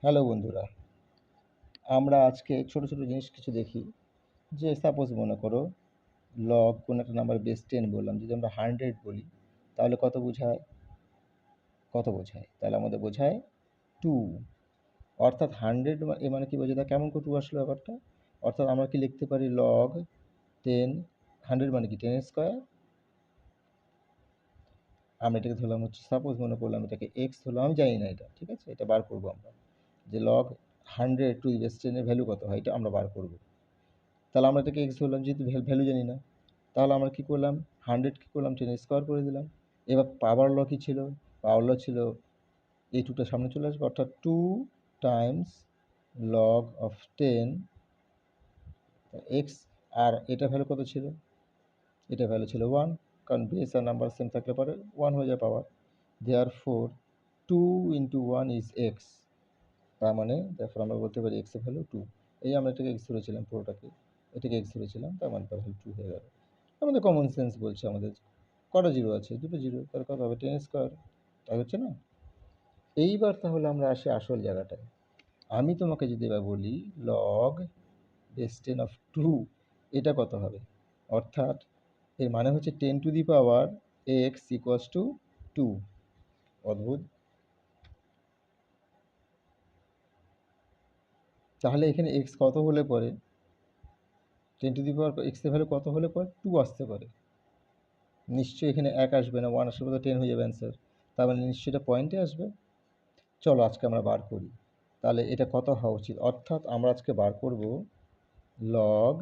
Hello বন্ধুরা, আমরা আজকে ছোট ছোট জিনিস কিছু দেখি। যে সাপোজ মনে করো লগ কোনো একটা নাম্বার বেস 10 বললাম, যদি আমরা 100 বলি তাহলে কত বোঝায়? তাহলে আমাদের বোঝায় 2। অর্থাৎ 100 এ মানে কি বোঝায়? তা কেমন করে 2 আসলো ব্যাপারটা? অর্থাৎ আমরা কি লিখতে পারি লগ 10, 100 মানে কি 10 এর স্কোয়ার। আমরা এটাকে ধরলাম হচ্ছে, সাপোজ মনে করলাম এটাকে এক্স ধরলাম, আমি জানি না এটা, ঠিক আছে, এটা বার করবো আমরা, যে লগ 100 টু বেস 10 এর ভ্যালু কত হয় এটা আমরা বার করবো। তাহলে আমরা এটাকে এক্স ধরলাম, যেহেতু ভ্যালু জানি না। তাহলে আমরা কী করলাম, 100 কী করলাম, 10 স্কোয়ার করে দিলাম। এবার পাওয়ার ল কী ছিল? পাওয়ার ল ছিল এই টুটা সামনে চলে আসবে, অর্থাৎ 2 টাইমস লগ অফ 10 এক্স। আর এটা ভ্যালু কত ছিল? এটা ভ্যালু ছিল 1, কারণ বেস আর নাম্বার সেম থাকলে পরে 1 হয়ে যায় power. Therefore 2 into 1 is X. তার মানে দেয়ারফোর আমরা বলতে পারি এক্স এর ভ্যালু 2। এই আমরা এটাকে এক্স ধরেছিলাম, পুরোটাকে এটাকে এক্স ধরেছিলাম, তার মানে তার ভ্যালু 2 হয়ে গেল। আমাদের কমন সেন্স বলছে আমাদের কটা জিরো আছে, দুটো জিরো, তার কত হবে 10 স্কোয়ার, তাই হচ্ছে না? এইবার তাহলে আমরা আসি আসল জায়গাটায়। আমি তোমাকে যদি এবার বলি লগ বেস 10 অফ 2, এটা কত হবে? অর্থাৎ এর মানে হচ্ছে 10 to the power x equals to 2। অদ্ভুত। তাহলে এখানে এক্স কত হলে পরে, 10 টু দি পাওয়ার এক্স এর ভ্যালু কত হলে পরে 2 আসতে পারে? নিশ্চয়ই এখানে 1 আসবে না, 1 আসলে তো 10 হয়ে যাবে অ্যান্সার। তার মানে নিশ্চয়ই এটা পয়েন্টে আসবে। চলো আজকে আমরা বার করি। তাহলে এটা কত হওয়া উচিত? অর্থাৎ আমরা আজকে বার করব লগ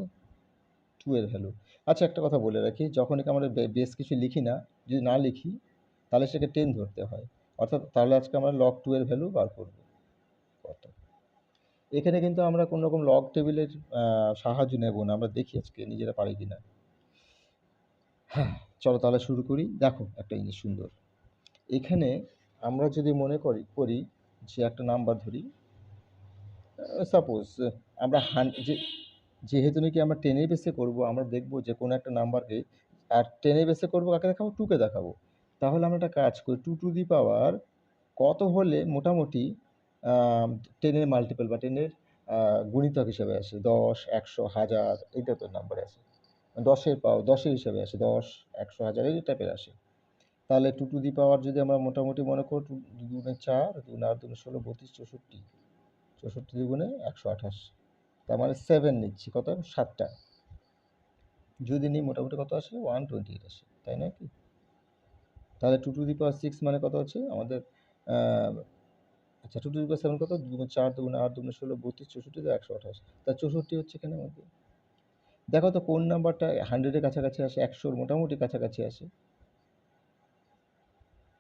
2 এর ভ্যালু। আচ্ছা, একটা কথা বলে রাখি, যখন একে আমরা বেশ কিছু লিখি না, যদি না লিখি তাহলে সেটাকে 10 ধরতে হয়। অর্থাৎ তাহলে আজকে আমরা লগ 2 এর ভ্যালু বার করব কত। এখানে কিন্তু আমরা কোনো রকম লগ টেবিলের সাহায্য নেব না, আমরা দেখি আজকে নিজেরা পারি কিনা। হ্যাঁ, চলো তাহলে শুরু করি। দেখো একটা জিনিস সুন্দর, এখানে আমরা যদি মনে করি যে একটা নাম্বার ধরি, সাপোজ আমরা যেহেতু নাকি আমরা 10 এর বেসে করবো, আমরা দেখব যে কোনো একটা নাম্বারকে, আর 10 এর বেসে করবো কাকে দেখাবো? 2 কে দেখাবো। তাহলে আমরা একটা কাজ করি, 2 টু দি পাওয়ার কত হলে মোটামুটি 10 এর মাল্টিপল বা 10 এর গুণিতক হিসেবে আসে? 10, 100, 1000, এইটা তো নাম্বারে আসে। 10-এর হিসাবে আসে, 10, 100, 1000 এই টাইপের আসে। তাহলে 2 টু দি পাওয়ার যদি আমরা মোটামুটি মনে করি, 2 দুগুণে 4, 2 আর 2 16, 32, 64, 64 দুগুণে 128, তার মানে 7 নিচ্ছি, কত? 7টা যদি নিই মোটামুটি কত আসে? 128 আসে, তাই নয় কি? তাহলে 2 টু দি পাওয়ার 6 মানে কত আছে আমাদের? আচ্ছা, 2 টু দি পাওয়ার 7 কত? 2 গুণে 4, 2 গুণে 8, 2 গুণে 16, 32, 64, 128, তা 64 হচ্ছে এখানে আমাদের। দেখো তো কোন নাম্বারটা 100-এর কাছাকাছি আসে, 100-র মোটামুটি কাছাকাছি আসে।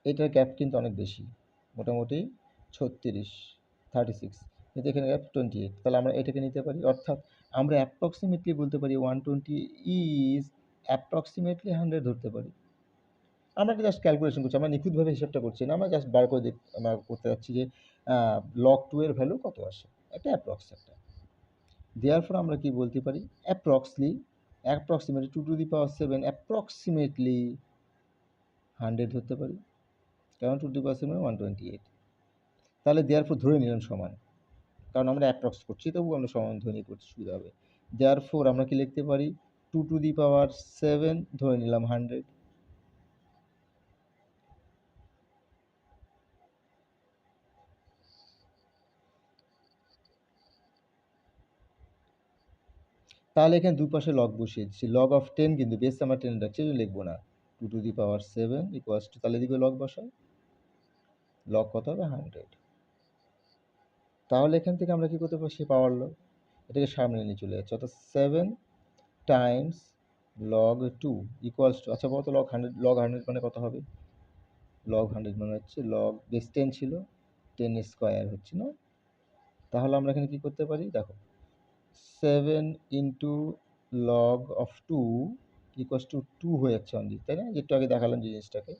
এটার গ্যাপ কিন্তু অনেক বেশি, মোটামুটি 36, 36, কিন্তু এখানে গ্যাপ 28। তাহলে আমরা এটাকে নিতে পারি, অর্থাৎ আমরা অ্যাপ্রক্সিমেটলি বলতে পারি 120 ইজ অ্যাপ্রক্সিমেটলি 100 ধরতে পারি। আমরা জাস্ট ক্যালকুলেশন করছি, আমরা নিখুঁতভাবে হিসাবটা করছি না, আমরা জাস্ট বার করে আমরা করতে যাচ্ছি যে লগ 2 এর ভ্যালু কত আসে, একটা অ্যাপ্রক্স একটা। দেয়ারফর আমরা কি বলতে পারি? Approximately 2 to the power 7 approximately 100 ধরতে পারি, কারণ 2 টু দি পাওয়ার 7 মানে 128। তাহলে দেয়ারফর ধরে নিলাম সমান, কারণ আমরা অ্যাপ্রক্স করছি, তবু আমরা সমান ধরে নিয়ে করতে সুবিধা হবে। দেয়ারফর আমরা কি লিখতে পারি? 2 টু দি পাওয়ার 7 ধরে নিলাম 100। তাহলে এখানে দুই পাশে লগ বসিয়ে দিচ্ছি, লগ অফ 10, কিন্তু বেস আমরা 10 রাখছি, লিখবো না। 2 to the power 7 equals to, তাহলে এদিকে লগ বসাই, লগ কত হবে? 100। তাহলে এখান থেকে আমরা কি করতে পারি? সে পাওয়ার লগ, এটাকে সামনে নিয়ে চলে যাচ্ছে, অর্থাৎ 7 টাইমস লগ 2 ইকুয়ালস টু, আচ্ছা বলতো লগ 100 মানে কত হবে? লগ 100 মানে হচ্ছে, লগ বেস 10 ছিল, 10 স্কোয়ার হচ্ছে না? তাহলে আমরা এখানে কি করতে পারি? দেখো 7 into log of 2 equals to 2 হয়ে যাচ্ছে অনলি, তাই না? একটু আগে দেখালাম জিনিসটাকে,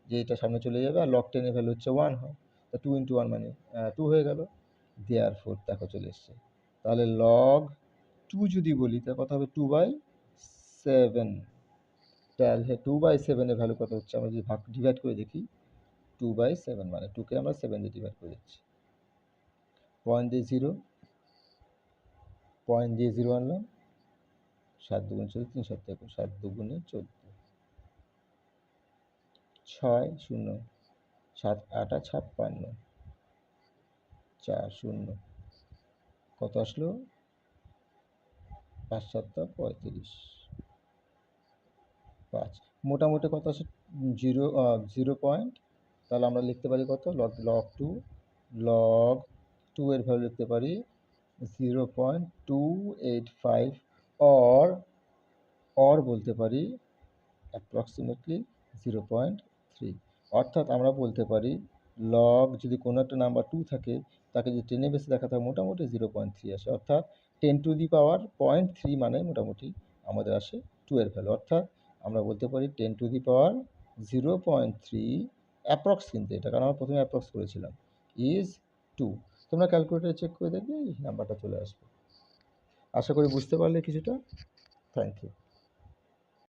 যে এটা সামনে চলে যাবে, আর লগ 10 এর ভ্যালু হচ্ছে 1 হয়, তা 2 ইন্টু 1 মানে 2 হয়ে গেল। দেয়ারফোর দেখো চলে এসছে। তাহলে লগ 2 যদি বলি তাহলে কত হবে? 2/7। তাহলে 2/7 এর ভ্যালু কত হচ্ছে? আমরা যদি ডিভাইড করে দেখি, 2/7 মানে 2কে আমরা 7 দিয়ে ডিভাইড করে দিচ্ছি। পয়েন্ট দিয়ে জিরো, পয়েন্ট দিয়ে জিরো আনলাম, 7 দুগুণ 14, 3 7 একুশ, 7 দুগুণে 14, 6 0, 7 8 56, 4 0, কত আসলো? 5 7 35, 5 মোটামুটি কত আসে? জিরো, 0 পয়েন্ট, তাহলে আমরা লিখতে পারি কত? লগ টু এর ভ্যালু লিখতে পারি 0.285, অর বলতে পারি অ্যাপ্রক্সিমেটলি 0.3। অর্থাৎ আমরা বলতে পারি লগ যদি কোনো একটা নাম্বার 2 থাকে, তাকে যদি 10 এর বেশি দেখাতে হয় মোটামুটি 0.3 আসে। অর্থাৎ 10⁻3 মানে মোটামুটি আমাদের আসে 2 এর ভ্যালু। অর্থাৎ আমরা বলতে পারি 10⁻0.3 অ্যাপ্রক্স, কিন্তু এটা কারণ আমরা প্রথমে অ্যাপ্রক্স করেছিলাম, ইজ 2। তোমরা ক্যালকুলেটারে চেক করে দেখবে এই নাম্বারটা চলে আসবে। আশা করি বুঝতে পারলে কিছুটা। Thank you.